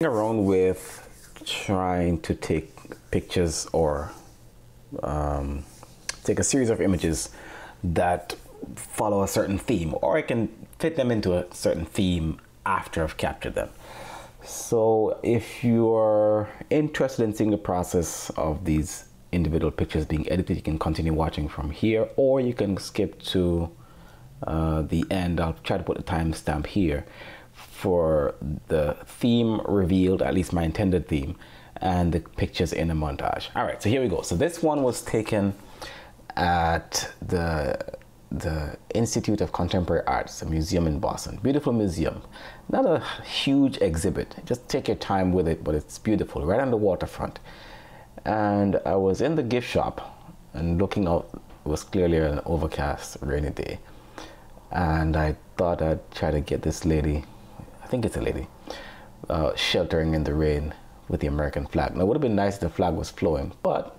Around with trying to take pictures or take a series of images that follow a certain theme, or I can fit them into a certain theme after I've captured them. So if you're interested in seeing the process of these individual pictures being edited, you can continue watching from here, or you can skip to the end. I'll try to put a timestamp here for the theme revealed, at least my intended theme, and the pictures in the montage. All right, so here we go. So this one was taken at the Institute of Contemporary Arts, a museum in Boston. Beautiful museum. Not a huge exhibit. Just take your time with it, but it's beautiful, right on the waterfront. And I was in the gift shop and looking out. It was clearly an overcast, rainy day. And I thought I'd try to get this lady, I think it's a lady, sheltering in the rain with the American flag. Now, it would have been nice if the flag was flowing, but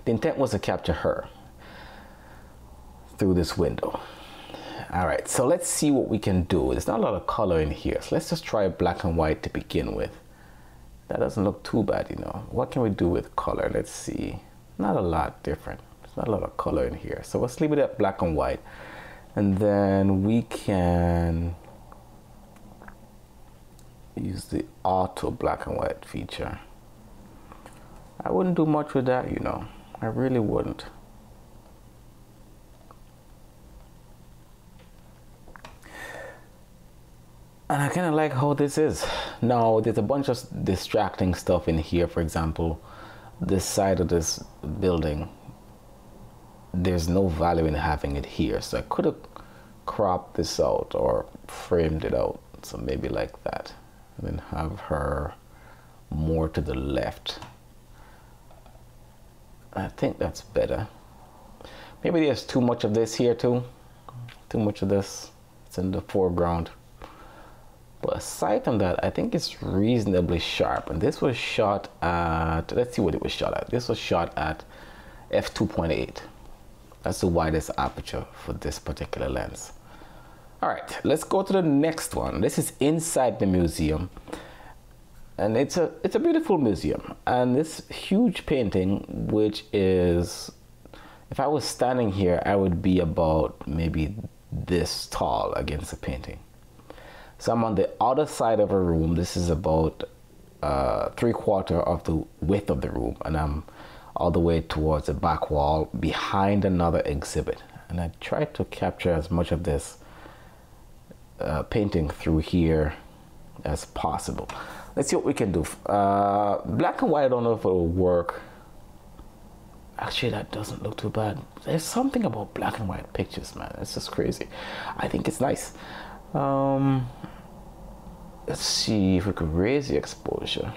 the intent was to capture her through this window. All right, so let's see what we can do. There's not a lot of color in here, so let's just try black and white to begin with. That doesn't look too bad, you know. What can we do with color? Let's see. Not a lot different. There's not a lot of color in here, so let's leave it at black and white. And then we can use the auto black and white feature. I wouldn't do much with that, you know. I really wouldn't. And I kind of like how this is. Now, there's a bunch of distracting stuff in here. For example, this side of this building, there's no value in having it here. So I could have cropped this out or framed it out. So maybe like that. And then have her more to the left. I think that's better. Maybe there's too much of this here too. Too much of this. It's in the foreground. But aside from that, I think it's reasonably sharp. And this was shot at, let's see what it was shot at. This was shot at f2.8. That's the widest aperture for this particular lens. All right, let's go to the next one. This is inside the museum. And it's a beautiful museum. And this huge painting, which is, if I was standing here, I would be about maybe this tall against the painting. So I'm on the other side of a room. This is about 3/4 of the width of the room, and I'm all the way towards the back wall behind another exhibit. And I tried to capture as much of this painting through here as possible. Let's see what we can do. Black and white, I don't know if it will work. Actually, that doesn't look too bad. There's something about black and white pictures, man. It's just crazy. I think it's nice. Let's see if we could raise the exposure.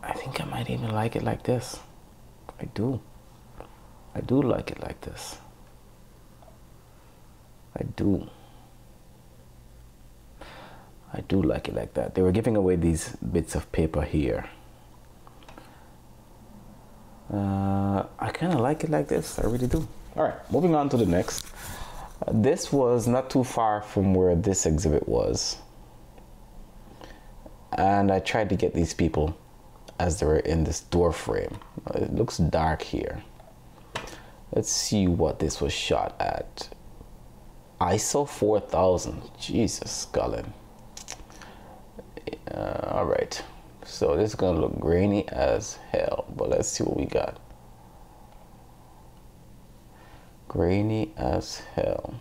I think I might even like it like this. I do like it like this. I do like it like that. They were giving away these bits of paper here. I kind of like it like this. I really do. All right, moving on to the next. This was not too far from where this exhibit was. And I tried to get these people as they were in this door frame. It looks dark here. Let's see what this was shot at. ISO 4000. Jesus, Colin. All right. So this is going to look grainy as hell. But let's see what we got. Grainy as hell.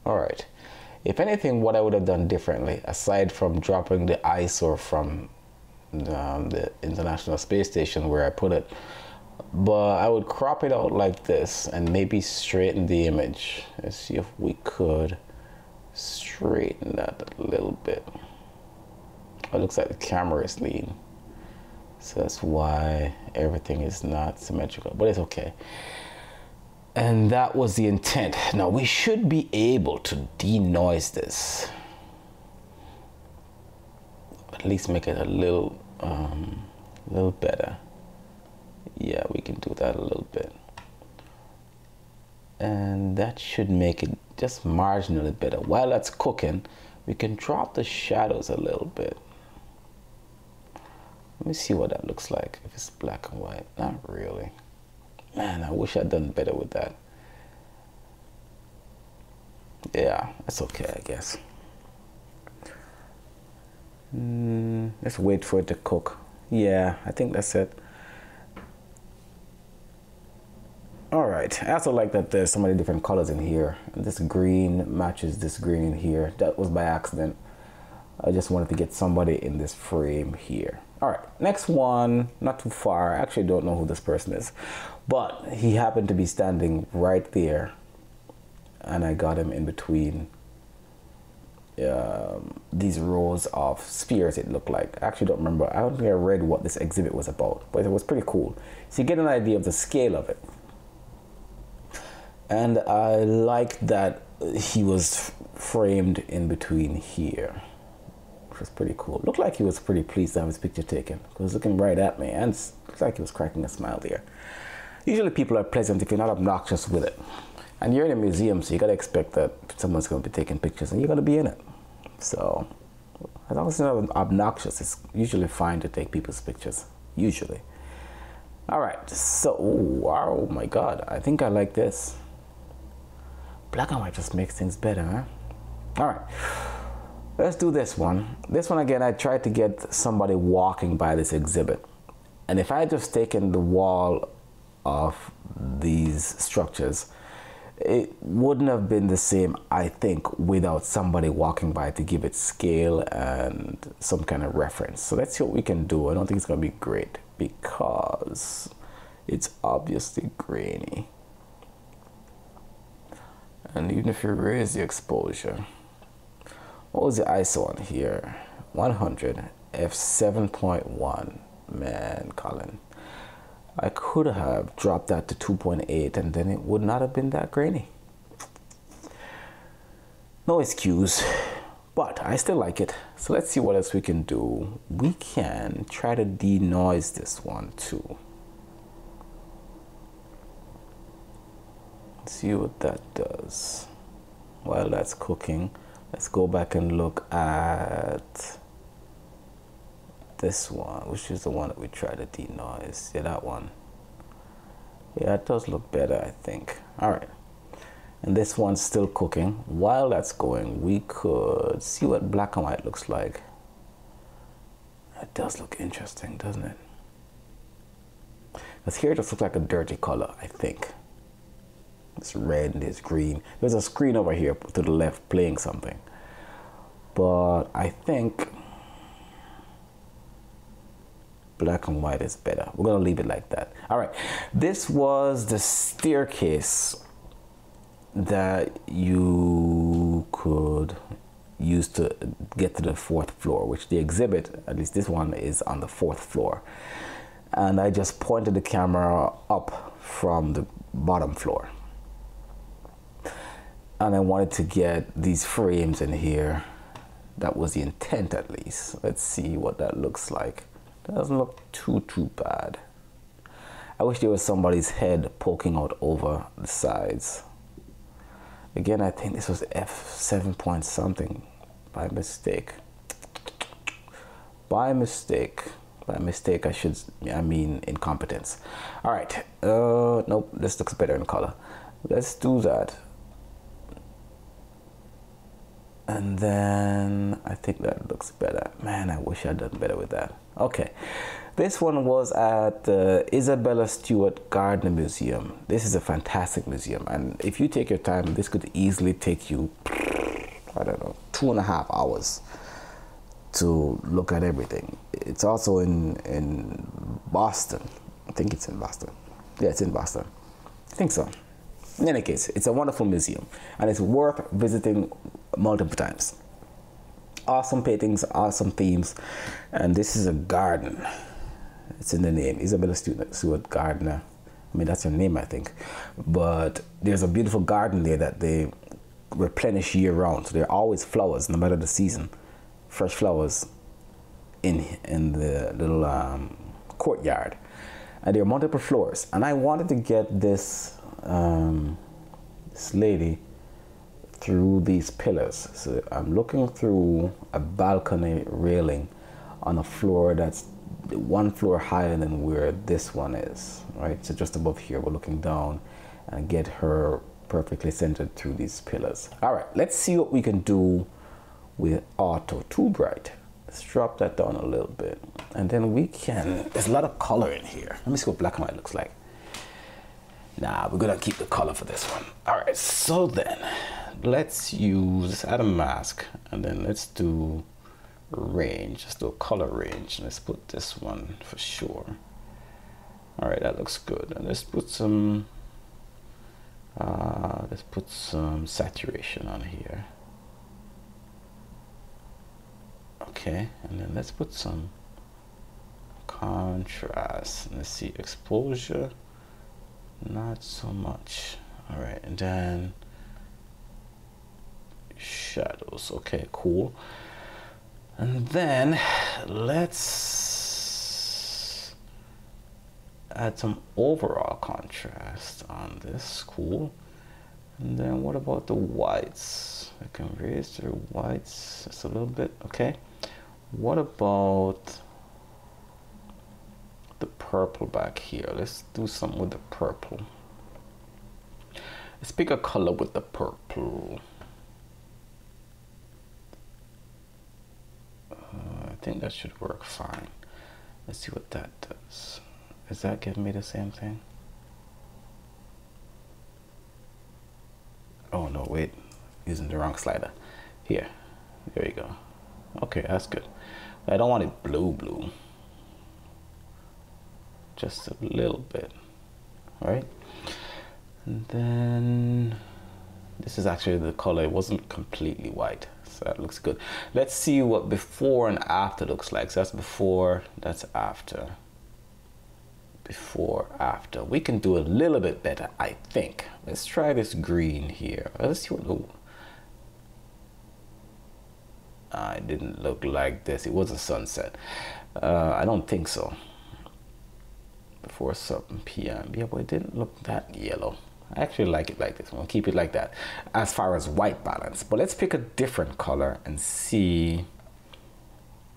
All right. If anything, what I would have done differently, aside from dropping the ISO from the International Space Station where I put it, but I would crop it out like this and maybe straighten the image. Let's see if we could straighten that a little bit. It looks like the camera is lean. So that's why everything is not symmetrical, but it's okay. And that was the intent. Now we should be able to denoise this. At least make it a little better. Yeah, we can do that a little bit. And that should make it just marginally better. While that's cooking, we can drop the shadows a little bit. Let me see what that looks like if it's black and white. Not really. Man, I wish I'd done better with that. Yeah, that's okay, I guess. Let's wait for it to cook. Yeah, I think that's it. All right, I also like that there's so many different colors in here. This green matches this green in here. That was by accident. I just wanted to get somebody in this frame here. All right, next one, not too far. I actually don't know who this person is, but he happened to be standing right there, and I got him in between these rows of spheres, it looked like. I actually don't remember. I don't think I read what this exhibit was about, but it was pretty cool. So you get an idea of the scale of it. And I like that he was framed in between here, which was pretty cool. Looked like he was pretty pleased to have his picture taken. He was looking right at me, and it looked like he was cracking a smile there. Usually people are pleasant if you're not obnoxious with it. And you're in a museum, so you gotta expect that someone's gonna be taking pictures, and you're gonna be in it. So, as long as it's not obnoxious, it's usually fine to take people's pictures. Usually. All right. So, oh my God, I think I like this. Black and white just makes things better, huh? All right, let's do this one. This one again, I tried to get somebody walking by this exhibit. And if I had just taken the wall of these structures, it wouldn't have been the same, I think, without somebody walking by to give it scale and some kind of reference. So let's see what we can do. I don't think it's gonna be great because it's obviously grainy. And even if you raise the exposure, what was the ISO on here? 100, f7.1. Man, Colin, I could have dropped that to 2.8 and then it would not have been that grainy. No excuse, but I still like it. So let's see what else we can do. We can try to denoise this one too. See what that does. While that's cooking, let's go back and look at this one, which is the one that we try to denoise. Yeah, that one. Yeah, it does look better, I think. All right. And this one's still cooking. While that's going, we could see what black and white looks like. It does look interesting, doesn't it? Because here it just looks like a dirty color, I think. It's red and it's green. There's a screen over here to the left playing something. But I think black and white is better. We're gonna leave it like that. All right, this was the staircase that you could use to get to the 4th floor, which the exhibit, at least this one, is on the 4th floor. And I just pointed the camera up from the bottom floor. And I wanted to get these frames in here. That was the intent, at least. Let's see what that looks like. That doesn't look too bad. I wish there was somebody's head poking out over the sides. Again, I think this was f7 point something by mistake. By mistake, I mean incompetence. All right, nope, this looks better in color. Let's do that. And then I think that looks better. Man, I wish I'd done better with that. Okay, this one was at the Isabella Stewart Gardner Museum. This is a fantastic museum, and if you take your time, this could easily take you, I don't know, 2.5 hours to look at everything. It's also in Boston. I think it's in Boston. Yeah, it's in Boston. I think so. In any case, it's a wonderful museum, and it's worth visiting multiple times. Awesome paintings, awesome themes, and this is a garden. It's in the name, Isabella Stewart Gardner. I mean, that's her name, I think. But there's a beautiful garden there that they replenish year round. So there are always flowers, no matter the season. Fresh flowers in the little courtyard. And there are multiple floors. And I wanted to get this this lady through these pillars. So I'm looking through a balcony railing on a floor that's one floor higher than where this one is, right? So just above here, we're looking down and get her perfectly centered through these pillars. All right, let's see what we can do with auto. Too bright. Let's drop that down a little bit. And then we can, there's a lot of color in here. Let me see what black and white looks like. Nah, we're gonna keep the color for this one. All right, so then let's add a mask, and then let's do range. Let's do a color range. Let's put this one for sure. All right, that looks good. And let's put some saturation on here. Okay, and then let's put some contrast. Let's see, exposure, not so much. All right, and then shadows. Okay, cool. And then let's add some overall contrast on this. Cool. And then what about the whites? I can raise the whites just a little bit. Okay. What about the purple back here? Let's do something with the purple. Let's pick a color with the purple. I think that should work fine. Let's see what that does. Is that giving me the same thing? Oh no, wait, using the wrong slider. Here, there you go. Okay, that's good. I don't want it blue. Just a little bit, all right? And then this is actually the color. It wasn't completely white, so that looks good. Let's see what before and after looks like. So that's before, that's after. Before, after. We can do a little bit better, I think. Let's try this green here. Let's see what, oh. It didn't look like this. It was a sunset. I don't think so. Before 7 p.m. Yeah, but it didn't look that yellow. I actually like it like this. We'll keep it like that as far as white balance. But let's pick a different color and see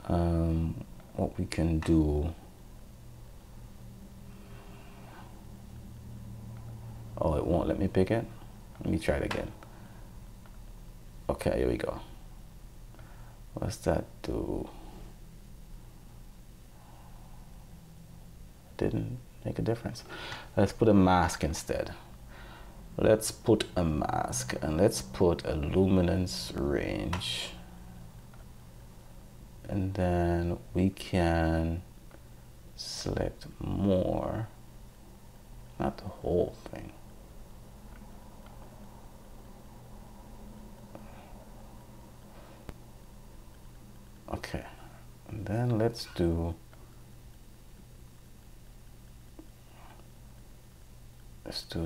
what we can do. Oh, it won't let me pick it. Let me try it again. Okay, here we go. What's that do? Didn't make a difference. Let's put a mask instead. Let's put a mask and let's put a luminance range. And then we can select more, not the whole thing. Okay, and then let's do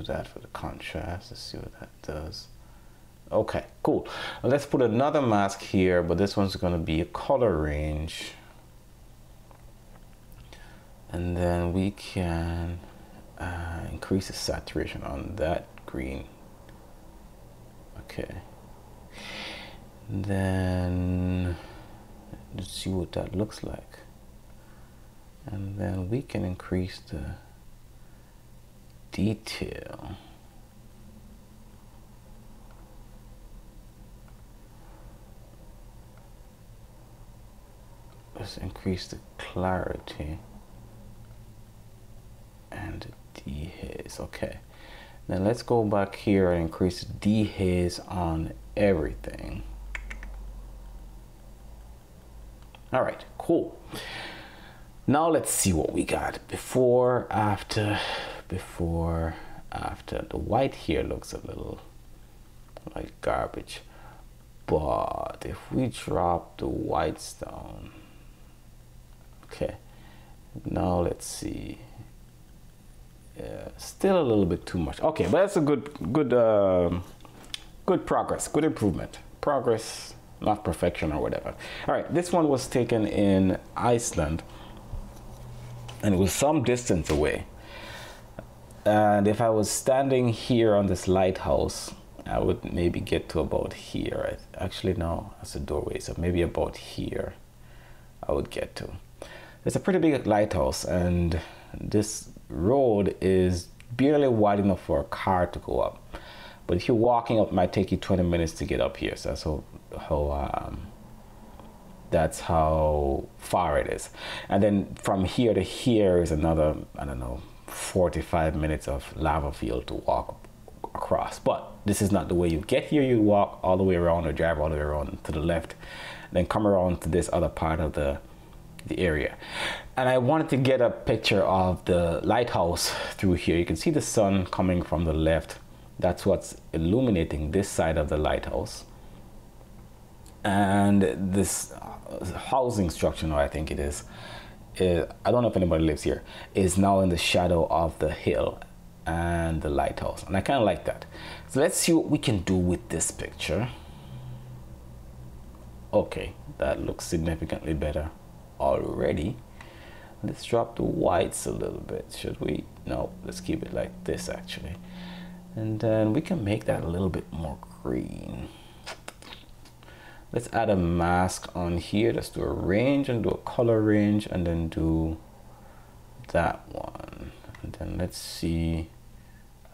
that for the contrast. Let's see what that does. Okay, cool. Well, let's put another mask here, but this one's going to be a color range. And then we can increase the saturation on that green. Okay. And then let's see what that looks like. And then we can increase the detail. Let's increase the clarity and dehaze. Okay, then let's go back here and increase dehaze on everything. All right, cool. Now let's see what we got before, after, before, after. The white here looks a little like garbage, but if we drop the whites down, okay, now let's see. Yeah, still a little bit too much. Okay, but that's a good progress, good improvement. Progress, not perfection or whatever. All right, this one was taken in Iceland, and it was some distance away. And if I was standing here on this lighthouse, I would maybe get to about here. Actually, no, that's a doorway, so maybe about here I would get to. It's a pretty big lighthouse, and this road is barely wide enough for a car to go up. But if you're walking up, it might take you 20 minutes to get up here. So that's how far it is. And then from here to here is another, I don't know, 45 minutes of lava field to walk across. But this is not the way you get here. You walk all the way around or drive all the way around to the left, then come around to this other part of the area. And I wanted to get a picture of the lighthouse through here. You can see the sun coming from the left. That's what's illuminating this side of the lighthouse. And this housing structure, I think it is, I don't know if anybody lives here, is now in the shadow of the hill and the lighthouse. And I kind of like that. So let's see what we can do with this picture. Okay, that looks significantly better already. Let's drop the whites a little bit. Should we? No, let's keep it like this actually. And then we can make that a little bit more green. Let's add a mask on here. Let's do a range and do a color range and then do that one. And then let's see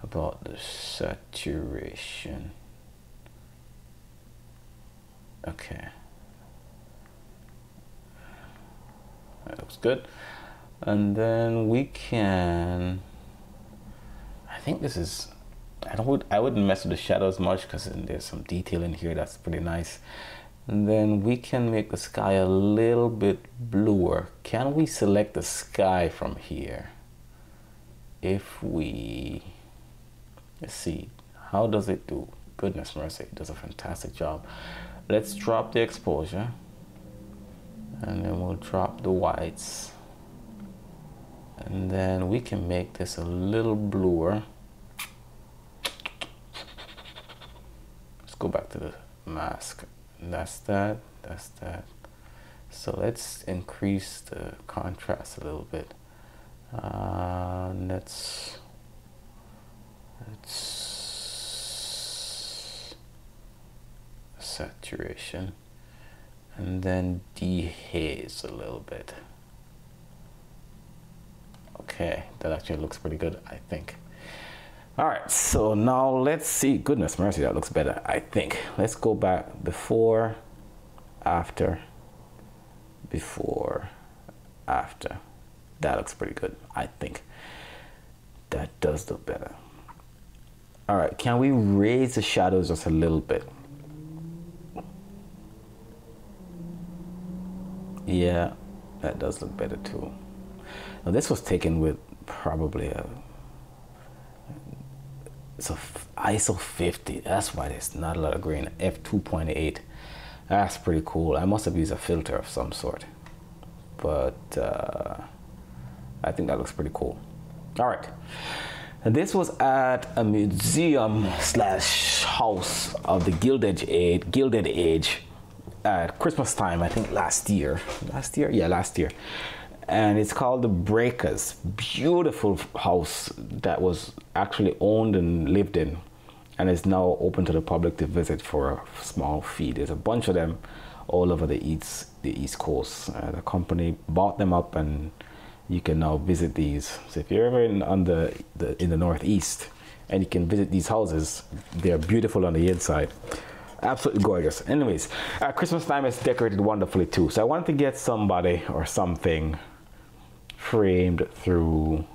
about the saturation. Okay. That looks good. And then we can, I think this is, I wouldn't mess with the shadows much because there's some detail in here that's pretty nice. And then we can make the sky a little bit bluer. Can we select the sky from here? If we, let's see, how does it do? Goodness mercy, it does a fantastic job. Let's drop the exposure. And then we'll drop the whites. And then we can make this a little bluer. Let's go back to the mask. That's that, that's that. So let's increase the contrast a little bit. Let's saturation. And then dehaze a little bit. Okay, that actually looks pretty good, I think. All right, so now let's see. Goodness mercy, that looks better, I think. Let's go back before, after, before, after. That looks pretty good, I think. That does look better. All right, can we raise the shadows just a little bit? Yeah, that does look better too. Now this was taken with probably it's a ISO 50. That's why there's not a lot of grain. F2.8. That's pretty cool. I must have used a filter of some sort, but I think that looks pretty cool. All right, and this was at a museum slash house of the Gilded Age at Christmas time, I think last year. Yeah, last year. And it's called the Breakers. Beautiful house that was actually owned and lived in, and is now open to the public to visit for a small fee. There's a bunch of them all over the East Coast. The company bought them up, and you can now visit these. So if you're ever in the Northeast and you can visit these houses, they're beautiful on the inside. Absolutely gorgeous. Anyways, at Christmas time it's decorated wonderfully too. So I wanted to get somebody or something framed through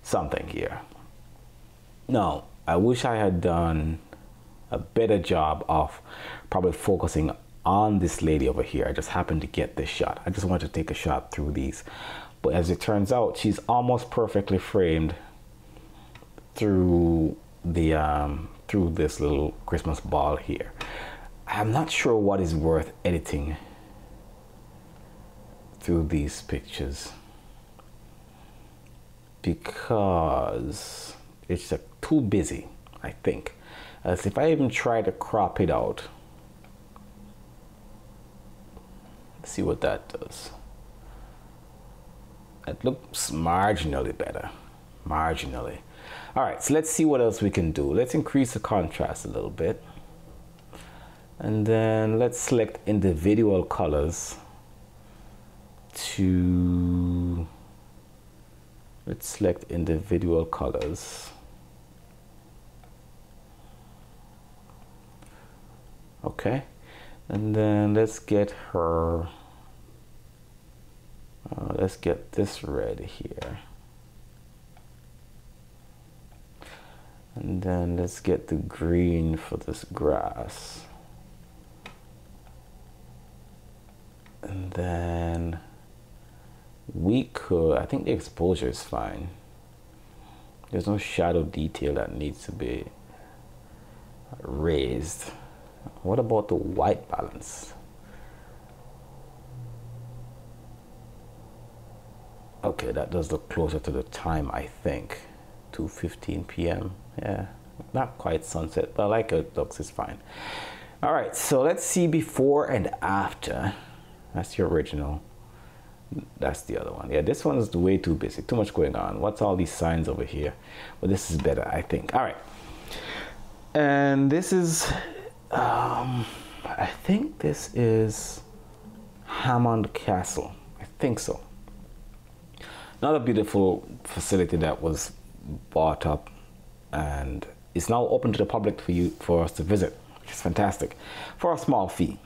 something here. Now, I wish I had done a better job of probably focusing on this lady over here. I just happened to get this shot. I just wanted to take a shot through these. But as it turns out, she's almost perfectly framed through the through this little Christmas ball here. I'm not sure what is worth editing through these pictures because it's too busy, I think. As if I even try to crop it out, let's see what that does. It looks marginally better, marginally. All right, so let's see what else we can do. Let's increase the contrast a little bit. And then let's select individual colors let's select individual colors. Okay, and then let's get her, let's get this red here. And then let's get the green for this grass. And then we could, I think the exposure is fine. There's no shadow detail that needs to be raised. What about the white balance? Okay, that does look closer to the time, I think. 2:15 p.m. Yeah, not quite sunset, but I like it looks, it's fine. All right, so let's see before and after. That's the original. That's the other one. Yeah, this one is way too busy. Too much going on. What's all these signs over here? Well, this is better, I think. All right. And this is, I think this is Hammond Castle. I think so. Another beautiful facility that was bought up and is now open to the public for us to visit, which is fantastic, for a small fee.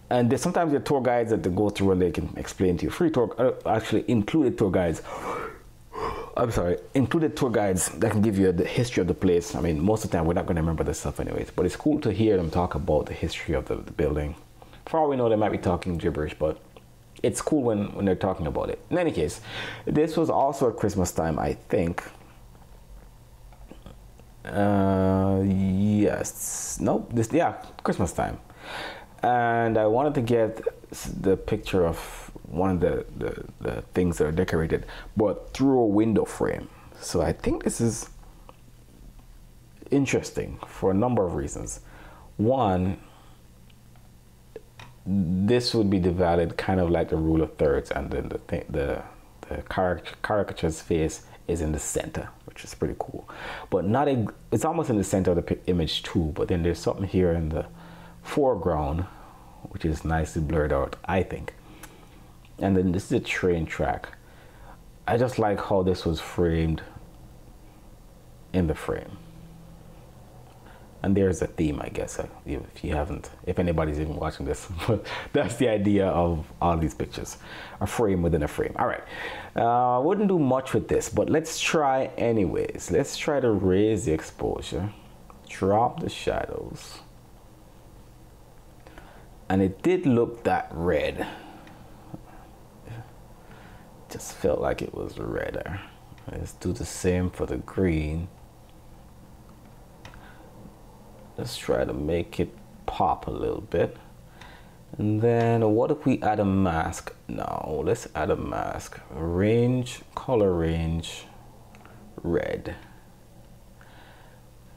And there's sometimes there are tour guides that they go through and they can explain to you. Free tour, actually included tour guides. I'm sorry, included tour guides that can give you the history of the place. I mean, most of the time we're not going to remember this stuff anyways, but it's cool to hear them talk about the history of the building. For all we know, they might be talking gibberish, but it's cool when they're talking about it. In any case, this was also at Christmas time, I think. Yes, nope, yeah, Christmas time. And I wanted to get the picture of one of the things that are decorated, but through a window frame. So I think this is interesting for a number of reasons. One, this would be divided kind of like the rule of thirds, and then the caricature's face is in the center, which is pretty cool. But it's almost in the center of the image too, but then there's something here in the foreground which is nicely blurred out, I think. And then this is a train track. I just like how this was framed in the frame. And there's a theme, I guess, if anybody's even watching this. But that's the idea of all these pictures. A frame within a frame. All right. Wouldn't do much with this, but let's try anyways. Let's try to raise the exposure. Drop the shadows. And it did look that red. Just felt like it was redder. Let's do the same for the green. Let's try to make it pop a little bit. And then what if we add a mask? No, let's add a mask. Range, color range, red.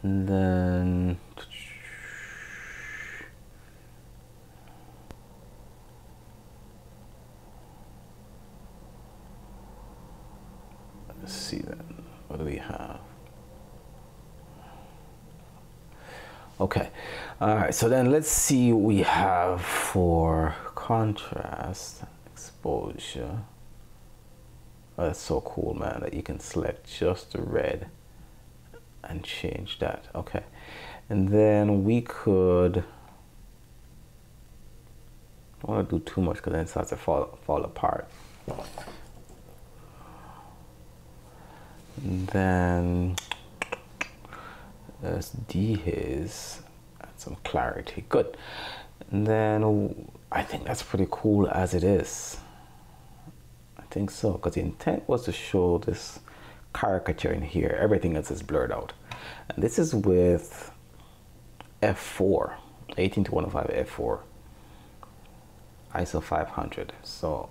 And then let's see then. What do we have? Okay, all right, so then let's see what we have for contrast, exposure. Oh, that's so cool, man, that you can select just the red and change that. Okay, and then we could, I don't want to do too much because then it starts to fall apart. And then let's de-haze, add some clarity. Good. And then I think that's pretty cool as it is. I think so, because the intent was to show this caricature in here. Everything else is blurred out. And this is with f4, 18:105 f4, ISO 500. So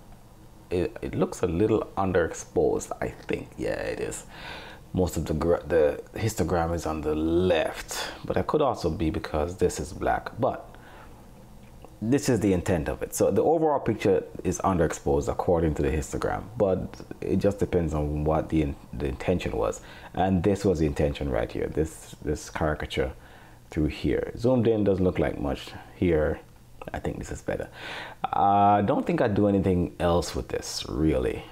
it looks a little underexposed, I think. Yeah, it is. Most of the histogram is on the left, but that could also be because this is black. But this is the intent of it. So the overall picture is underexposed according to the histogram, but it just depends on what the intention was. And this was the intention right here. This caricature through here. Zoomed in doesn't look like much here. I think this is better. I don't think I'd do anything else with this, really.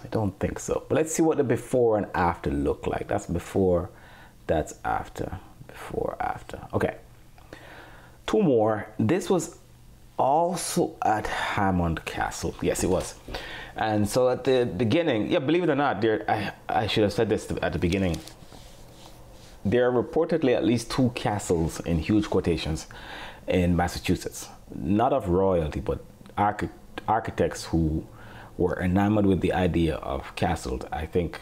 I don't think so. But let's see what the before and after look like. That's before, that's after. Before, after. Okay. Two more. This was also at Hammond Castle. Yes, it was. And so at the beginning, yeah, believe it or not, I should have said this at the beginning. There are reportedly at least 2 castles in huge quotations in Massachusetts. Not of royalty, but architects who were enamored with the idea of castles. I think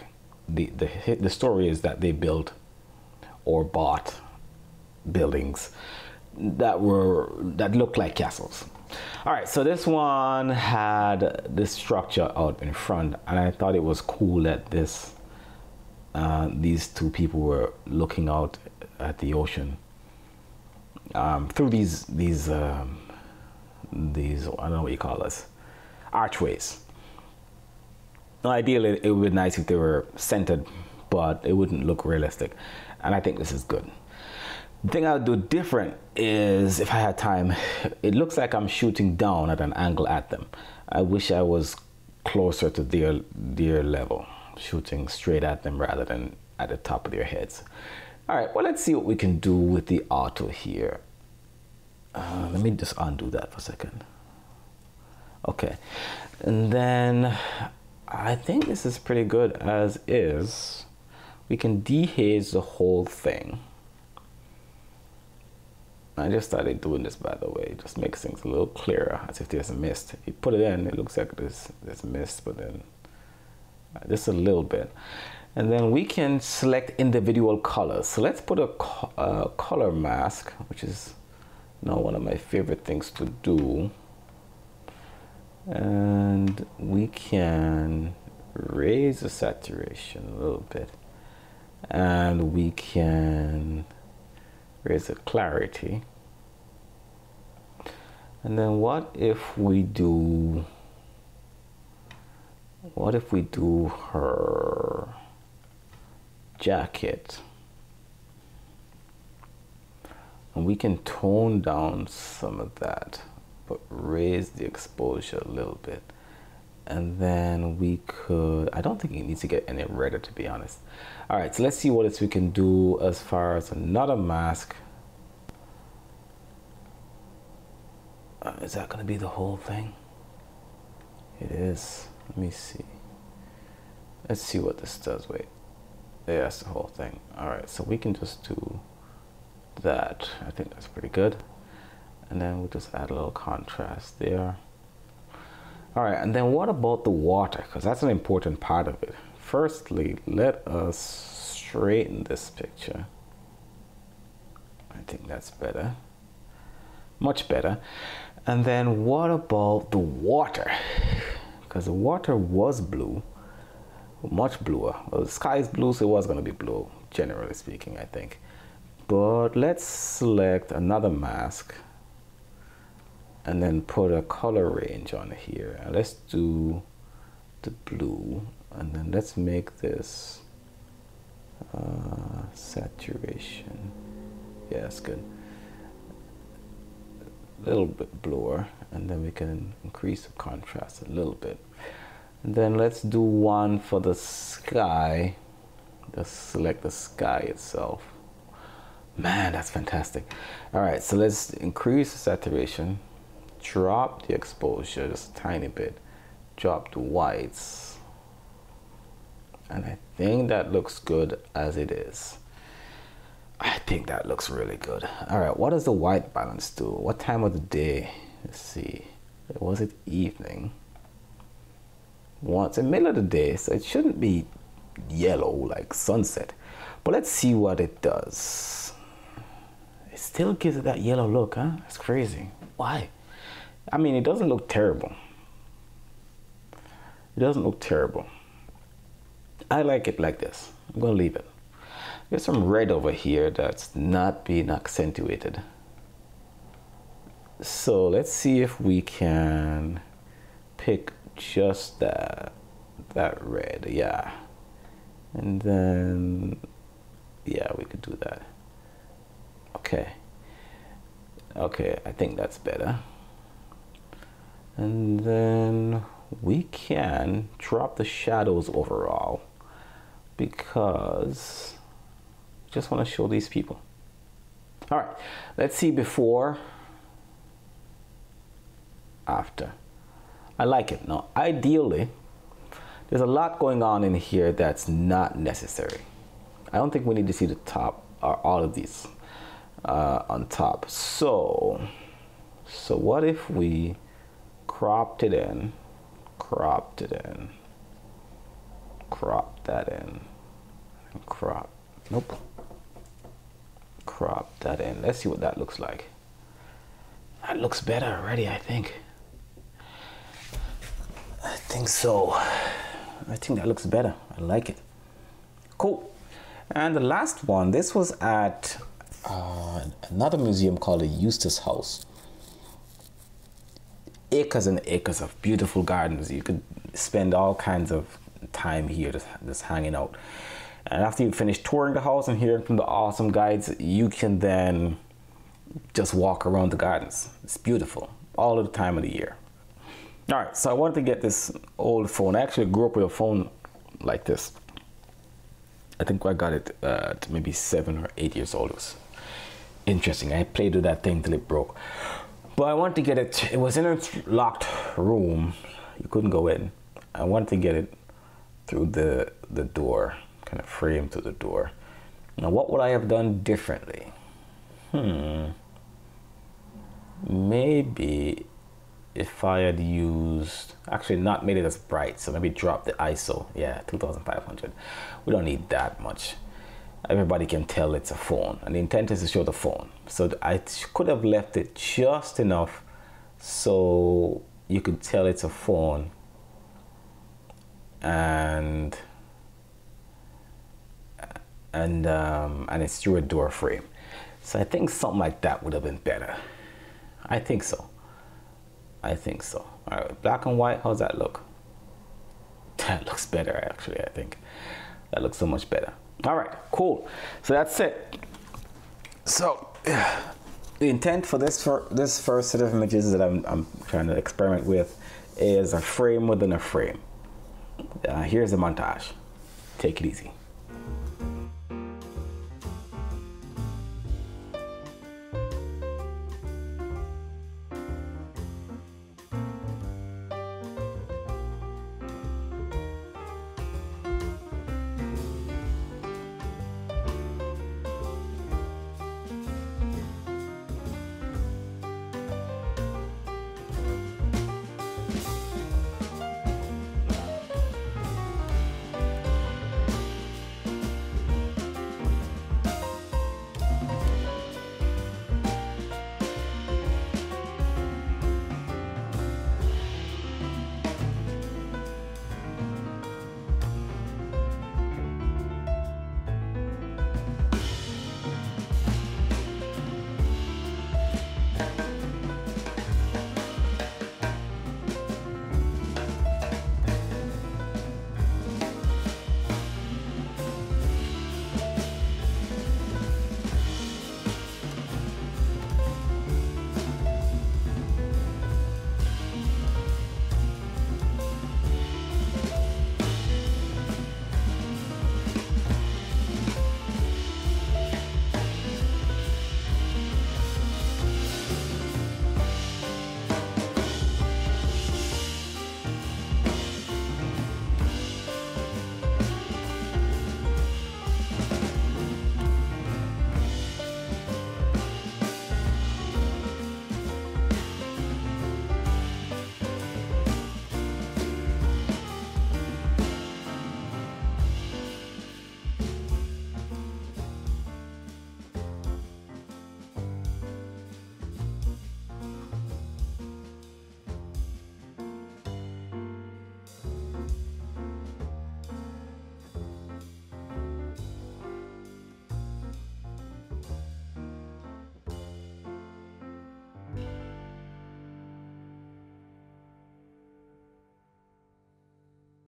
the story is that they built or bought buildings that looked like castles. All right, so this one had this structure out in front, and I thought it was cool that these 2 people were looking out at the ocean through these I don't know what you call this, archways. Now, ideally, it would be nice if they were centered, but it wouldn't look realistic, and I think this is good. The thing I would do different is, if I had time, it looks like I'm shooting down at an angle at them. I wish I was closer to their level, shooting straight at them rather than at the top of their heads. All right, well, let's see what we can do with the auto here. Let me just undo that for a second. Okay, and then I think this is pretty good as is. We can dehaze the whole thing. I just started doing this, by the way. It just makes things a little clearer, as if there's a mist. If you put it in, it looks like there's mist, but then just a little bit. And then we can select individual colors. So let's put a color mask, which is now one of my favorite things to do. And we can raise the saturation a little bit. And we can raise the clarity. And then what if we do her jacket, and we can tone down some of that but raise the exposure a little bit. And then we could, I don't think it needs to get any redder, to be honest. All right, so let's see what else we can do as far as another mask. Is that going to be the whole thing? It is. Let me see. Let's see what this does. Wait. Yeah, that's the whole thing. All right, so we can just do that. I think that's pretty good. And then we'll just add a little contrast there. All right, and then what about the water? Because that's an important part of it. Firstly, let us straighten this picture. I think that's better. Much better. And then what about the water? Because the water was blue, much bluer. Well, the sky is blue, so it was going to be blue, generally speaking, I think. But let's select another mask and then put a color range on here. And let's do the blue, and then let's make this saturation. Yeah, that's good. A little bit bluer, and then we can increase the contrast a little bit. And then let's do one for the sky. Just select the sky itself. Man, that's fantastic. All right, so let's increase the saturation, drop the exposure just a tiny bit, drop the whites, and I think that looks good as it is. I think that looks really good. All right, what does the white balance do? What time of the day? Let's see. Was it evening? Well, it's the middle of the day, so it shouldn't be yellow like sunset. But let's see what it does. It still gives it that yellow look, huh? That's crazy. Why? I mean, it doesn't look terrible. It doesn't look terrible. I like it like this. I'm gonna leave it. There's some red over here that's not being accentuated. So let's see if we can pick just that red, yeah. And then, yeah, we could do that. Okay. Okay, I think that's better. And then we can drop the shadows overall because I just want to show these people. All right, let's see before, after. I like it. Now, ideally, there's a lot going on in here that's not necessary. I don't think we need to see the top or all of these on top. So what if we cropped it in, cropped that in, and crop that in. Let's see what that looks like. That looks better already, I think. I think so. I think that looks better. I like it. Cool. And the last one, this was at another museum called the Eustace House. Acres and acres of beautiful gardens. You could spend all kinds of time here just hanging out. And after you finish touring the house and hearing from the awesome guides, you can then just walk around the gardens. It's beautiful all of the time of the year. All right, so I wanted to get this old phone. I actually grew up with a phone like this. I think I got it at maybe 7 or 8 years old. It was interesting. I played with that thing till it broke. But I wanted to get it. It was in a locked room. You couldn't go in. I wanted to get it through the door, kind of framed through the door. Now, what would I have done differently? Maybe if I had used, actually not made it as bright, so maybe drop the ISO. Yeah, 2500. We don't need that much. Everybody can tell it's a phone, and the intent is to show the phone. So I could have left it just enough so you could tell it's a phone, and it's through a door frame. So I think something like that would have been better. I think so. I think so. All right, black and white, how's that look? That looks better, actually, I think. That looks so much better. All right, cool. So that's it. So the intent for this first set of images that I'm trying to experiment with is a frame within a frame. Here's the montage. Take it easy.